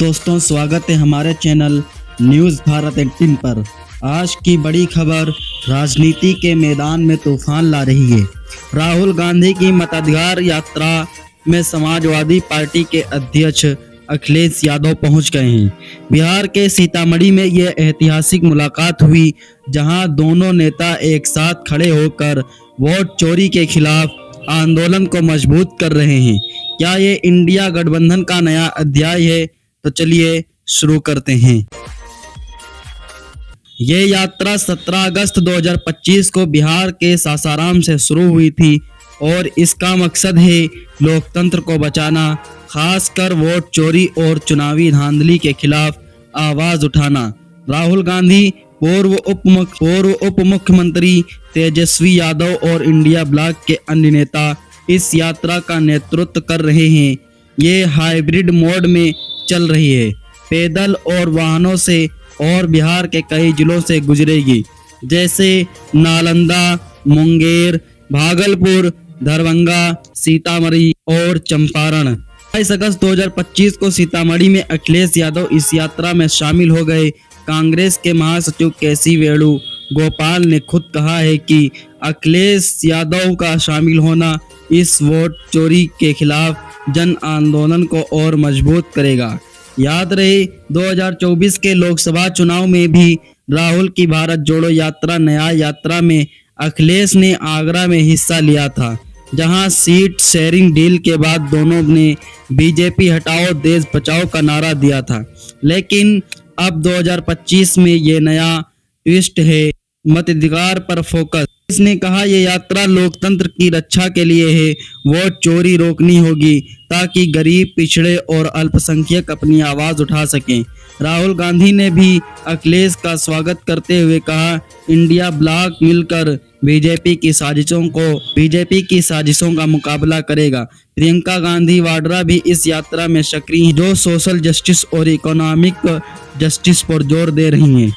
दोस्तों, स्वागत है हमारे चैनल न्यूज़ भारत 18 पर। आज की बड़ी खबर राजनीति के मैदान में तूफान ला रही है। राहुल गांधी की मताधिकार यात्रा में समाजवादी पार्टी के अध्यक्ष अखिलेश यादव पहुंच गए हैं। बिहार के सीतामढ़ी में यह ऐतिहासिक मुलाकात हुई, जहां दोनों नेता एक साथ खड़े होकर वोट चोरी के खिलाफ आंदोलन को मजबूत कर रहे हैं। क्या ये इंडिया गठबंधन का नया अध्याय है? तो चलिए शुरू करते हैं। ये यात्रा 17 अगस्त 2025 को बिहार के सासाराम से शुरू हुई थी और इसका मकसद है लोकतंत्र को बचाना, खासकर वोट चोरी और चुनावी धांधली के खिलाफ आवाज उठाना। राहुल गांधी, पूर्व उप मुख्यमंत्री तेजस्वी यादव और इंडिया ब्लॉक के अन्य नेता इस यात्रा का नेतृत्व कर रहे हैं। ये हाइब्रिड मोड में चल रही है, पैदल और वाहनों से, और बिहार के कई जिलों से गुजरेगी, जैसे नालंदा, मुंगेर, भागलपुर, दरभंगा, सीतामढ़ी और चंपारण। 22 अगस्त 2025 को सीतामढ़ी में अखिलेश यादव इस यात्रा में शामिल हो गए। कांग्रेस के महासचिव केसी वेणुगोपाल ने खुद कहा है कि अखिलेश यादव का शामिल होना इस वोट चोरी के खिलाफ जन आंदोलन को और मजबूत करेगा। याद रहे 2024 के लोकसभा चुनाव में भी राहुल की भारत जोड़ो यात्रा नया यात्रा में अखिलेश ने आगरा में हिस्सा लिया था, जहां सीट शेयरिंग डील के बाद दोनों ने बीजेपी हटाओ देश बचाओ का नारा दिया था। लेकिन अब 2025 में ये नया ट्विस्ट है, मताधिकार पर फोकस। इसने कहा यह यात्रा लोकतंत्र की रक्षा के लिए है, वोट चोरी रोकनी होगी ताकि गरीब, पिछड़े और अल्पसंख्यक अपनी आवाज उठा सकें। राहुल गांधी ने भी अखिलेश का स्वागत करते हुए कहा, इंडिया ब्लॉक मिलकर बीजेपी की साजिशों का मुकाबला करेगा। प्रियंका गांधी वाड्रा भी इस यात्रा में सक्रिय हैं, जो सोशल जस्टिस और इकोनॉमिक जस्टिस पर जोर दे रही हैं।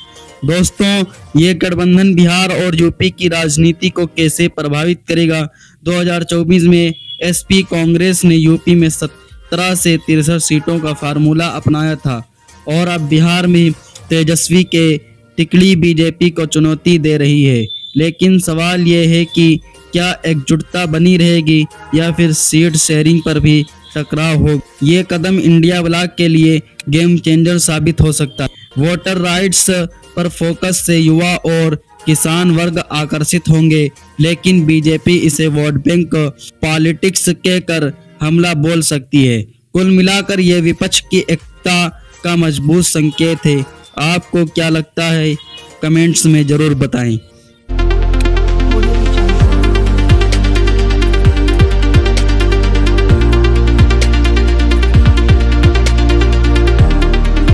दोस्तों, ये गठबंधन बिहार और यूपी की राजनीति को कैसे प्रभावित करेगा? 2024 में एसपी कांग्रेस ने यूपी में 17 से 63 सीटों का फार्मूला अपनाया था और अब बिहार में तेजस्वी के टिकड़ी बीजेपी को चुनौती दे रही है। लेकिन सवाल ये है कि क्या एकजुटता बनी रहेगी या फिर सीट शेयरिंग पर भी टकराव हो? ये कदम इंडिया ब्लॉक के लिए गेम चेंजर साबित हो सकता है। वोटर राइट्स पर फोकस से युवा और किसान वर्ग आकर्षित होंगे, लेकिन बीजेपी इसे वोट बैंक पॉलिटिक्स कहकर हमला बोल सकती है। कुल मिलाकर यह विपक्ष की एकता का मजबूत संकेत है। आपको क्या लगता है? कमेंट्स में जरूर बताएं।